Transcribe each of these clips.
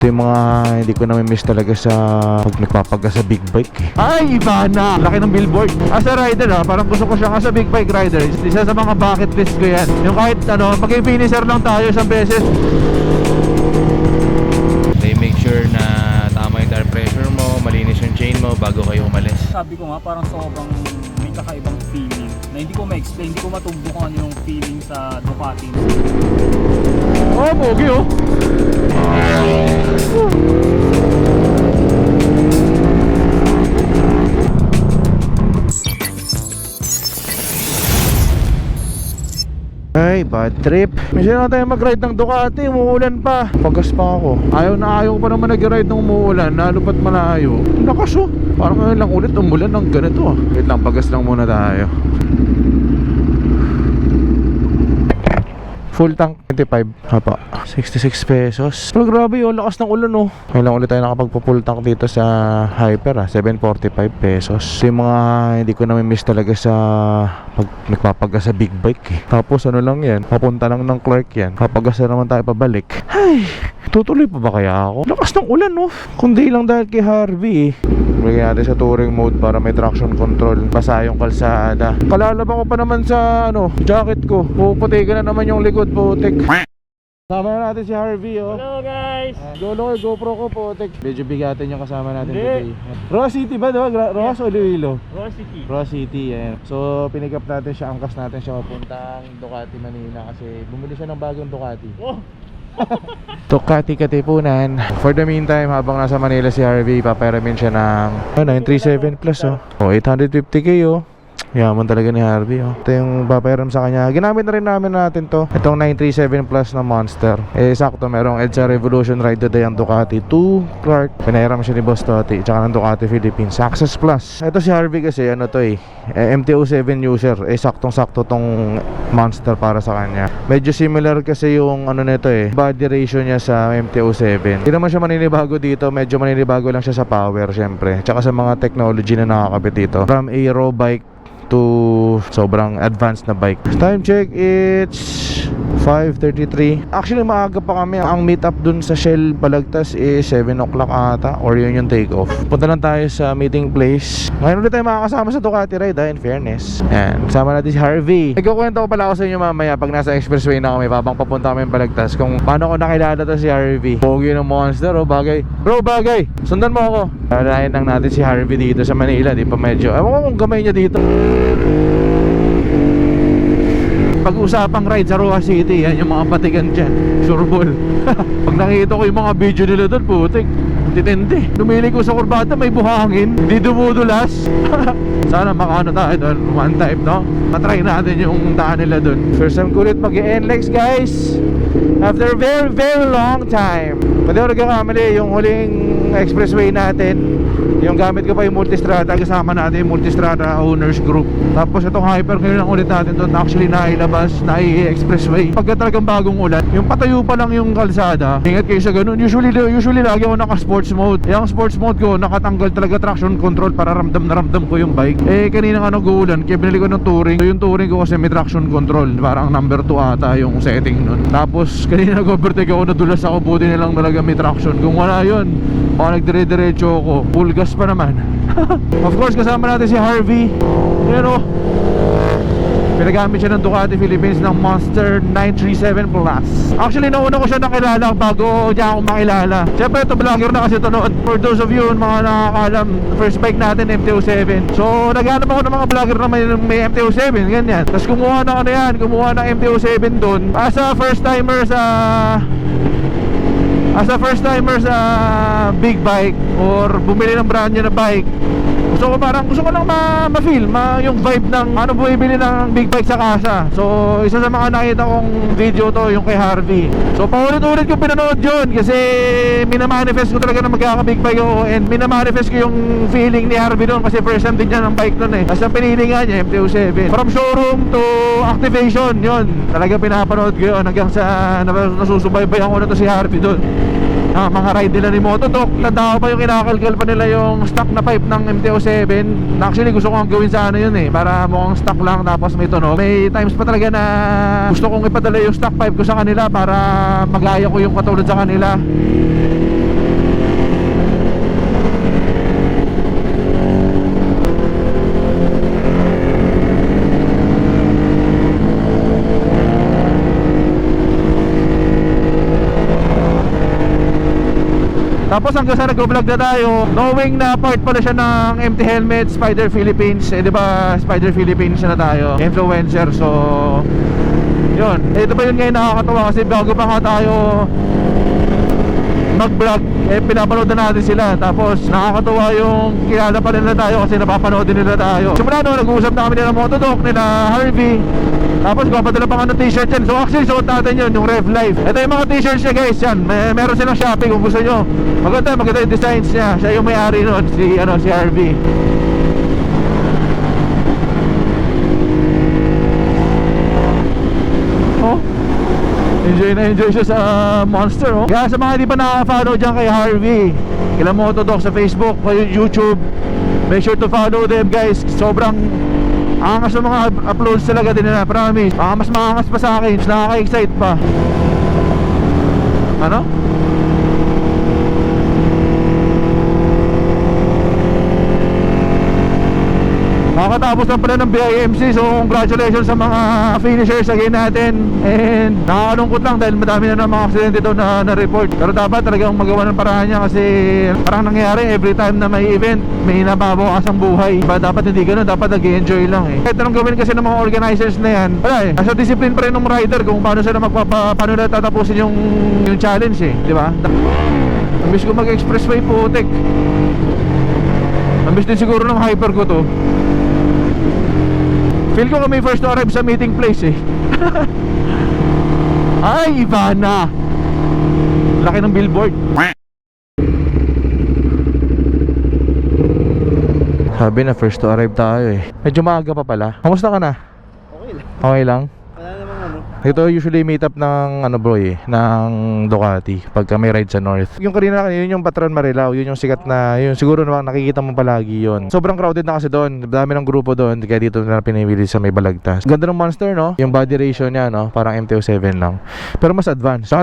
Ito yung mga hindi ko na-miss talaga sa pag nagpapaga sa big bike. Ay, iba na! Laki ng billboard. As a rider parang gusto ko siya as a big bike rider. Isa sa mga bucket list ko yan. Yung kahit maging finisher lang tayo isang beses. They make sure na tama yung tire pressure mo, malinis yung chain mo bago kayo umalis. Sabi ko nga parang sobrang may kakaibang feeling na hindi ko ma-explain, hindi ko matumbo kung ano yung feeling sa Ducati. Oh, pogi oh! Ay, bad trip. Minsan na tayo mag-ride ng Ducati, umuulan pa. Pagas pa ako. Ayaw ko pa naman nag-ride ng umuulan, lalo pat malayo. Lakas oh. Parang ngayon lang ulit umulan ng ganito. Wait lang, pagas lang muna tayo. Full tank, 25. Hapa, 66 pesos. Pero grabe yun, lakas ng ulan oh. Ngayon lang ulit tayo nakapagpa-full tank dito sa Hyper 745 pesos. Yung mga hindi ko na-miss talaga sa pag nagpapaga sa big bike Tapos ano lang yan, papunta lang ng Clark yan. Papagasa naman tayo pabalik. Ay, tutuloy pa ba kaya ako? Lakas ng ulan oh. Kundi lang dahil kay Harvey Lagyan natin sa touring mode para may traction control. Basa yung kalsada. Kalalaban ko pa naman sa jacket ko. Puputikin na naman yung likod, putik. Kasama na natin si Harvey oh. Hello guys! GoPro ko, putik. Medyo bigatin yung kasama natin today. Ross City ba diba? Ross o Iloilo? Ross City, yan. So pinick up natin siya, angkas natin siya papuntang Ducati Manila kasi bumili siya ng bagong Ducati. Ducati Katipunan. For the meantime, habang nasa Manila si Harvey, paparamin siya ng 937 plus oh. 850k oh. Yaman talaga ni Harvey oh. Ito yung papayaram sa kanya. Ginamit na rin natin to. Itong 937 plus na Monster. Sakto merong EDSA Revolution Ride Today ang Ducati to Clark. Pinayaram siya ni Boss Toti tsaka ng Ducati Philippines Access Plus. Ito si Harvey kasi MT-07 user. Saktong-sakto tong Monster para sa kanya. Medyo similar kasi yung nito body ratio niya sa MT-07. Hindi naman siya maninibago dito. Medyo maninibago lang siya sa power syempre. Tsaka sa mga technology na nakakabit dito. From aero bike to sobrang advanced na bike. Time check, it's 5:33. Actually maaga pa kami. Ang meet up dun sa Shell Balagtas is 7 o'clock ata, or yun yung take off. Punta lang tayo sa meeting place. Ngayon ulit tayo makakasama sa Ducati ride in fairness. Yan, kasama natin si Harvey. Nagkukwento ko pala ako sa inyo mamaya pag nasa expressway na kami, babang papunta kami Balagtas, kung paano ko nakilala to si Harvey. Pogi ng Monster bagay. Bro, bagay, sundan mo ako. Lalayan lang natin si Harvey dito sa Manila. Di pa medyo, ewan ko kung gamay niya dito. Pag-usapang ride sa Roa City, yan yung mga batigan dyan, sureball. Pag nakita ko yung mga video nila doon, putik, titindi. Lumili ko sa kurbata, may buhangin, hindi dumudulas. Sana makaano tayo doon, one time matry natin yung daan nila doon. First time ko ulit mag-NLEX guys, after a very very long time. Pwede ko nagkakamali, yung huling expressway natin, yung gamit ko pa yung Multistrada, kasama natin yung Multistrada Owners Group. Tapos itong Hyper ngayon lang ulit natin doon, actually nailabas, expressway. Pagka talagang bagong ulan, yung patayo pa lang yung kalsada, ingat kayo sa ganun. Usually lagi ako naka-sports mode. Yung sports mode ko, nakatanggal talaga traction control para ramdam na ramdam ko yung bike. Kanina nga nag-uulan, kaya binili ko ng touring. So yung touring ko kasi may traction control, parang number 2 ata yung setting nun. Tapos kanina nag-overtake ako, nadulas ako, buti nilang talaga may traction. Kung wala yun, baka nagdire-diretso ako, full gas pa naman. Of course kasama natin si Harvey. Pinagamit siya ng Ducati Philippines ng Monster 937 Plus. Actually nauna ko siya nakilala bago niya ako makilala. Siyempre ito vlogger na kasi ito noon. For those of you mga nakakalam, first bike natin MT-07. So naghanap ako ng mga vlogger na may MT-07, ganyan. Tapos kumuha ng MT-07 doon. As a first timer sa big bike or bumili ng brand new na bike, gusto ko lang ma-feel yung vibe ng bumibili ng big bike sa kasa. So isa sa mga nakita kong video to yung kay Harvey. So paulit-ulit ko pinanood yun kasi minamanifest ko talaga na magkaka-big bike ako, and minamanifest ko yung feeling ni Harvey doon kasi first time din niya ng bike doon Tapos ang pinili nga niya MT-07. From showroom to activation, yun talaga pinapanood ko yun hanggang sa nasusubaybayan ko na to si Harvey doon. Mga ride nila ni Mototok, tanda ko pa yung kinakalkal pa nila yung stock na pipe ng MT-07. Actually gusto ko gawin sa yun para mukhang stock lang tapos may tunog. May times pa talaga na gusto kong ipadala yung stock pipe ko sa kanila para magaya ko yung katulad sa kanila. Tapos hanggang sa nag-vlog na tayo, knowing na part pala siya ng MT Helmet, Spider Philippines. Eh di ba Spider Philippines na tayo, influencer. So yun, eh ito ba yun ngayon nakakatawa kasi bago pa nga tayo mag-vlog, eh pinapanood na natin sila. Tapos nakakatawa yung kilala pa nila tayo kasi napapanood din nila tayo. Simula no, nag-uusap na kami nila Motodoc, nila Harvey. Tapos papadala pa nga ng t-shirt yan. So actually suot natin yun, yung Rev Life. Ito yung mga t-shirts niya guys, yan. Meron silang shopping kung gusto nyo. Maganda yung designs niya. Siya yung may-ari nun, si Harvey. Oh, enjoy siya sa Monster, oh. Kaya sa mga hindi pa nakaka-follow dyan kay Harvey, kila Motodoc sa Facebook, kay YouTube, make sure to follow them guys. Sobrang angas ng mga uploads talaga din nila, promise. Mas maangas pa sa akin, nakaka-excite pa. Ano? Nakakatapos lang pala ng BIMC. So congratulations sa mga finishers again natin. And nakakalungkot lang dahil madami na ng mga aksidente daw na report. Pero dapat talagang magawa ng paraan niya. Kasi parang nangyayari every time na may event, may nababawas ang buhay. Dapat hindi ganun, dapat nag-enjoy lang eh. Kahit anong gawin kasi ng mga organizers na yan, wala eh, nasa discipline pa rin ng rider kung paano sila paano nila tatapusin yung challenge eh, di ba? Ambis ko mag-expressway putik. Ambis din siguro ng hyper ko to. Feel ko kami first to arrive sa meeting place eh. Ay, iba na. Laki ng billboard. Sabi na first to arrive tayo eh. Medyo maaga pa pala. Kamusta ka na? Okay lang. Okay lang? Wala namang ano. Ito usually meet up ng bro eh, ng Ducati pagka may ride sa North. Yung kanina yun yung Patron Marilao, yun yung sikat na, yun siguro naman nakikita mo palagi yun. Sobrang crowded na kasi doon, dami ng grupo doon, kaya dito na pinimili sa may Balagtas. Ganda ng Monster no, yung body ratio niya no, parang MT-07 lang. Pero mas advanced. Sa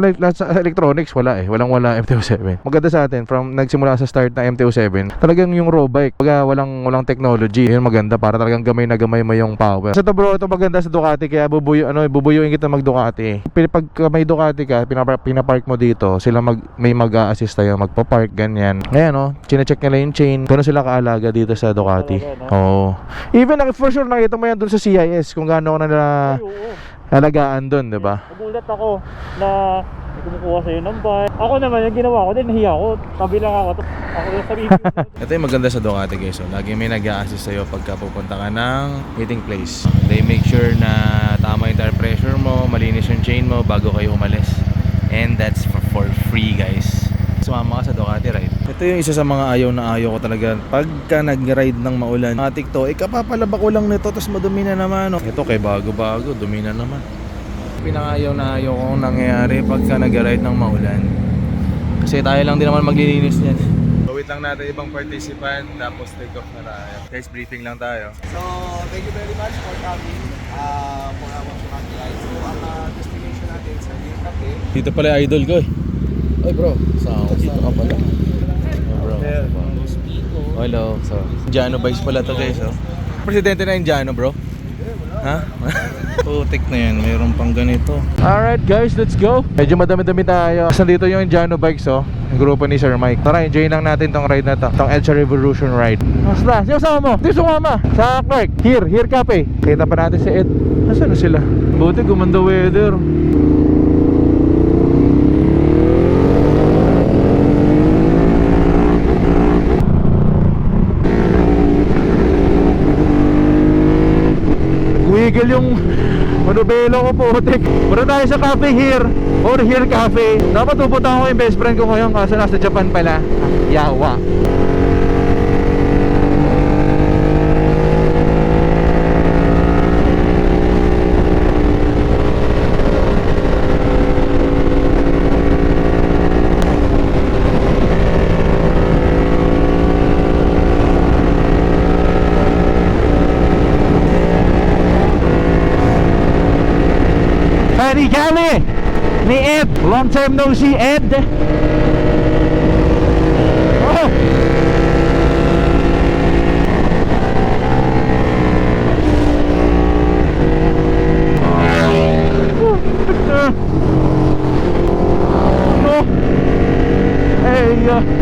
electronics wala eh, wala MT-07. Maganda sa atin from nagsimula sa start na MT-07. Talagang yung raw bike, pag walang technology, yun maganda para talagang gamay na gamay mo yung power. Sa to bro, ito maganda sa Ducati kaya bubuyuin kita mag-Ducati. Pag may Ducati ka, pinapark mo dito, sila may mag-a-assist tayo, magpa-park, ganyan. Ngayon, no, chine-check nila yung chain. Gano'n sila kaalaga dito sa Ducati. Oo. Even, for sure, nakita mo yan dun sa CIS, kung gaano ko na alagaan dun, di ba? Nagulat ako na may kumukuha sa'yo ng bike. Ako naman, yung ginawa ko din, nahiya ako. Tabi lang ako. Ako yung sarili. Ito yung maganda sa Ducati guys. So, lagi may nag-a-assist sa'yo pagka pupunta ka ng meeting place. They make sure na tama yung tire pressure mo, malinis yung chain mo bago kayo umalis. And that's for free guys. Sumama ka sa Ducati ride. Ito yung isa sa mga ayaw na ayaw ko talaga. Pagka nag-ride ng maulan, matik to, kapapalaba ko lang nito tapos madumi na naman. Ito kay bago-bago, dumi na naman. Pinakayaw na ayaw kong nangyayari pagka nag-ride ng maulan. Kasi tayo lang din naman maglilinis niyan. So wait lang natin ibang participant tapos take off na tayo. Guys, briefing lang tayo. So, thank you very much for coming for our Ducati ride. So, ang destination natin sa Hill Cafe. Dito pala yung idol ko eh. Oy bro, dito ka pala. Oh, bro. Hello. So, Indiano bikes pala to guys oh. Presidente na Indiano bro. Ha? Putik na yan, mayroon pang ganito. Alright guys, let's go. Medyo madami-dami tayo. Nandito yung Indiano Bikes oh, yung grupo ni Sir Mike. Tara, enjoy lang natin tong ride na to, tong Elsa Revolution ride. Basta, sino sama mo? Di sumama sa Clark, here Cafe. Kita pa natin si Ed. Nasaan na sila? Buti gumanda weather. Wiggle yung manubelo ko putik. Muna tayo sa cafe here, or here cafe. Dapat pupunta ako yung best friend ko ngayon kasi nasa Japan pala. Yawa. Ni Gali, ni Ed, long time no see Ed. Oh. No. Hey. Ay,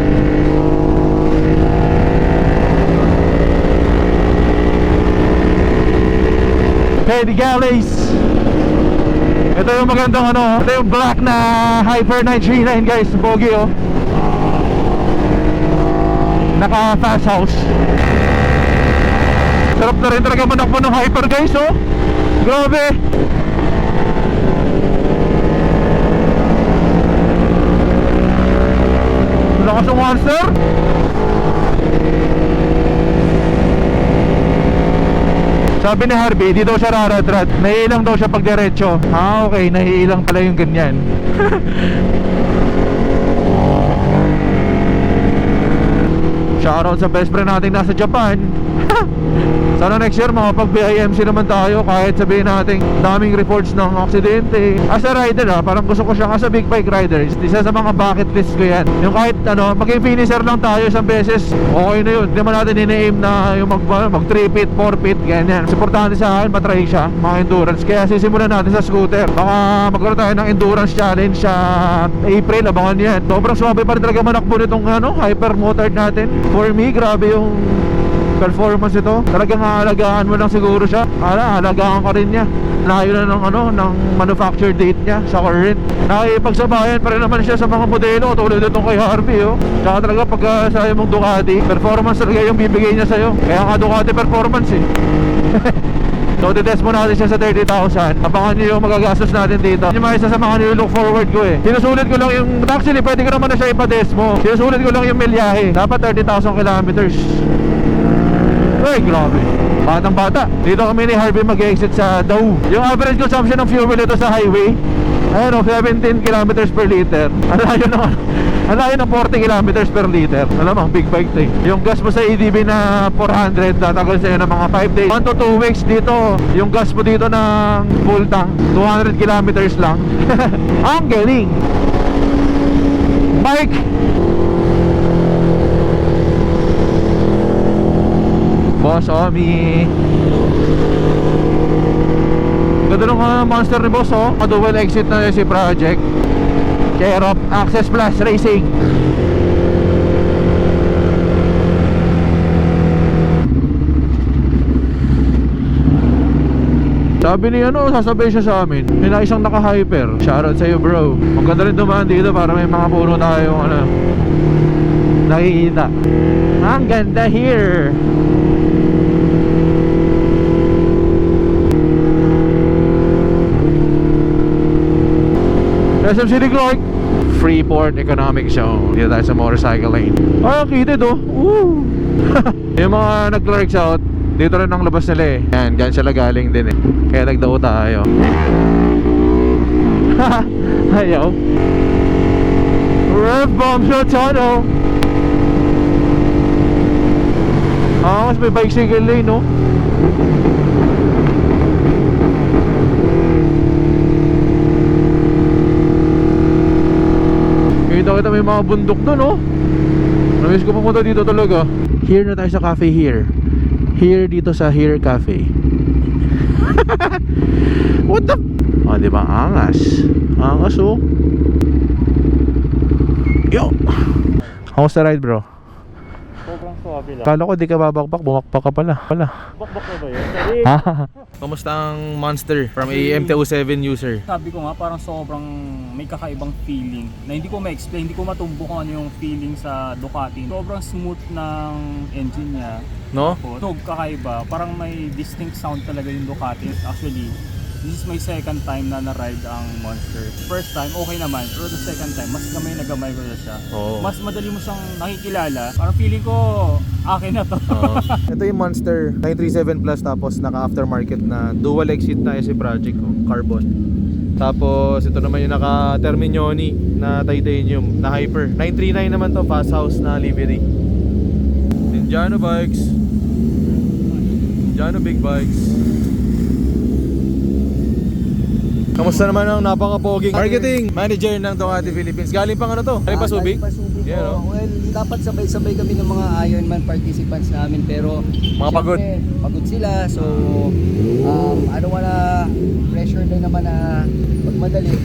Hey, the galleys. Ito yung magandang ano, ito yung black na Hyper 939 guys, bogi oh. Naka fast house. Sarap na rin talaga manakbo ng Hyper guys oh. Grabe. Lakas ng monster. Sabi ni Harvey, di daw siya raradrad. Naiilang daw siya pag diretso. Ah, okay, naiilang pala yung ganyan. Shoutout sa best friend natin nasa Japan. Sana next year makapag-BIMC naman tayo. Kahit sabihin natin daming reports ng aksidente. As a rider parang gusto ko siya as a big bike rider. Isa sa mga bucket list ko yan. Yung kahit ano, maging finisher lang tayo isang beses, okay na yun. Hindi naman natin ina-aim na yung mag 3 feet, 4 feet, ganyan. Importante sa akin, matry siya, mga endurance. Kaya sisimulan natin sa scooter. Baka magkaroon tayo ng endurance challenge sa April, abangan yan. Sobrang swabe pa rin talaga manakbo nitong hyper motard natin. For me, grabe yung performance ito. Talagang aalagaan mo lang siguro siya. Aalagaan ka rin niya. Layo na ng manufacture date niya sa current. Nakikipagsabayan pa rin naman siya sa mga modelo tulad itong kay Harvey oh. Tsaka talaga pag sa'yo mong Ducati, performance talaga yung bibigay niya sa'yo. Kaya nga Ducati performance eh. So titest mo natin siya sa 30,000. Abangan nyo yung magagastos natin dito. Yung mga isa sa mga nilook forward ko eh. Sinusulit ko lang yung, actually pwede ko naman na siya ipa-test mo. Sinusulit ko lang yung milyahe. Dapat 30,000 kilometers. Ay, grabe. Batang bata. Dito kami ni Harvey mag-exit sa Daw. Yung average consumption ng fuel ito sa highway, ayun o, 17 kilometers per liter. Ang layo ng 40 kilometers per liter. Alam mo, big bike to eh. Yung gas mo sa EDB na 400, tatagal sa'yo ng mga 5 days. 1 to 2 weeks dito. Yung gas mo dito ng full tank, 200 kilometers lang. Ang galing. Bike. Boss Omi. Ganda ng monster ni boss oh. Dual exit na si project. Care of Access Plus Racing. Sabi ni sasabay siya sa amin. May na isang naka-hyper. Shoutout sa'yo bro. Maganda rin dumaan dito para may mga puno tayong nakikita. Ang ganda here. SM City Clark, Freeport Economic Zone. Dito tayo sa motorcycle lane. Ay, ang kitid oh. Woo! Yung mga nag-Clarks out, dito rin ang labas nila eh. Yan, dyan sila galing din eh. Kaya nagdao tayo. Ayaw. Rev bomb sa tunnel. Mas may bicycle lane no. Kita may mga bundok doon oh. Namiss ko pumunta dito talaga. Here na tayo sa cafe here. Here dito sa Here Cafe. What the? Oh, di ba? Angas. Angas oh. Yo. How's the ride bro? Sobrang swabe lang. Kala ko di ka babakbak, bumakbak ka pala. Bakbak na ba yun? Kamusta ang Monster from a MTO7 user? Sabi ko nga, parang sobrang may kakaibang feeling na hindi ko ma-explain, hindi ko matumbo kung ano yung feeling sa Ducati. Sobrang smooth ng engine niya. No? Tunog kakaiba, parang may distinct sound talaga yung Ducati. Actually, this is my second time na na-ride ang Monster. First time, okay naman. Pero the second time, mas nagamay ko na siya. Oo. Mas madali mo siyang nakikilala. Parang feeling ko, akin na to. Ito yung Monster 937 Plus tapos naka aftermarket na dual exit na si project ko, carbon. Tapos ito naman yung naka Terminioni na titanium na hyper. 939 naman to, fast house na livery. Ninjano bikes. Ninjano big bikes. Kamusta naman ang napaka-poging marketing manager ng Ducati Philippines? Galing pang to? Galing pa Subic? Yeah, no? Well, dapat sabay-sabay kami ng mga Ironman participants namin pero Mga pagod. syempre, pagod sila. So, ano wala pressure din naman na magmadali.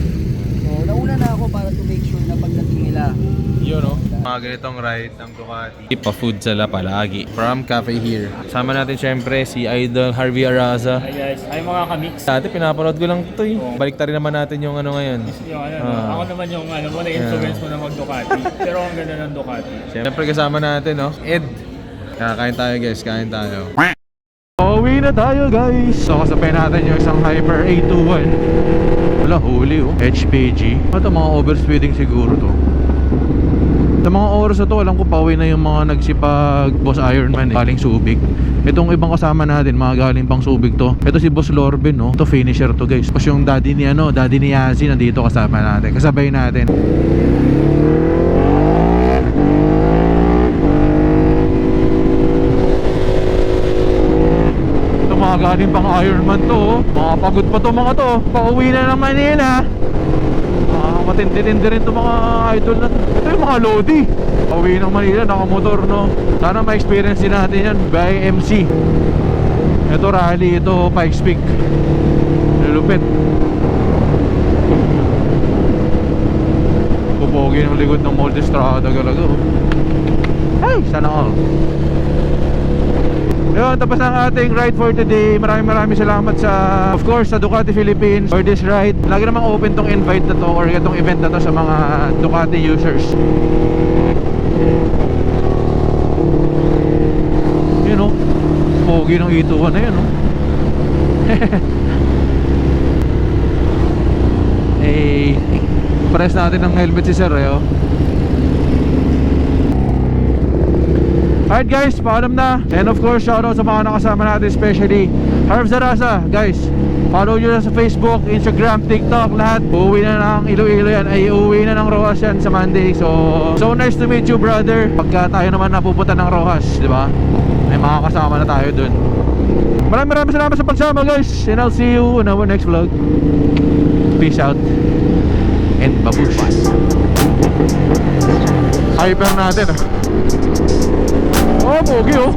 So, nauna na ako para to make sure na pagdating nila Yun no? Mga ganitong ride ng Ducati. Pa-food sila palagi. From Cafe Here. Sama natin syempre si Idol Harvey Araza. Hi guys, ay mga kamix. Dati pinapanood ko lang ito eh. Balik rin naman natin yung ano ngayon. Yung ako naman yung na-influence mo na mag-Ducati. Pero ang ganda ng Ducati. Siyempre kasama natin, no? Ed. Kain tayo guys, kain tayo. Pauwi na tayo guys. So kasabay natin yung isang Hyper 821. Wala, huli oh. HPG. Ito mga overspeeding siguro to. Sa mga oras na to, alam ko pauwi na yung mga nagsipag Boss Ironman galing Subic. Itong ibang kasama natin, mga galing pang Subic to. Ito si Boss Lorben, no? Ito finisher to guys. Tapos yung daddy ni Yazi nandito kasama natin. Kasabay natin. Ito mga galing pang Ironman to, oh. Mga pagod pa to mga to. Pauwi na ng Manila. Matindi-tindi rin itong mga idol na. Ito yung mga Lodi. Pauwi ng Manila, nakamotor, no? Sana ma-experience din natin yan by MC. Ito rally, ito Pikes Peak. Lulupit. Pupogi ng likod ng Multistrada talaga, oh. Ay, sana all. Yun, tapos ang ating ride for today. Maraming salamat sa, of course, sa Ducati Philippines for this ride. Lagi namang open tong invite na to or itong event na to sa mga Ducati users. Yun o, pogi ng E21 na yun o. Eh, press natin ng helmet si Sir eh, oh. Alright guys, paalam na. And of course, shoutout sa mga nakasama natin, especially Harv Zaraza. Guys, follow nyo na sa Facebook, Instagram, TikTok, lahat. Uuwi na ng Iloilo yan. Ay, uuwi na ng Rojas yan sa Monday. So nice to meet you, brother. Pagka tayo naman napupunta ng Rojas, di ba? May makakasama na tayo dun. Maraming salamat sa pagsama guys. And I'll see you in our next vlog. Peace out. And babush. Hyper natin ah. Oh, pogi oh.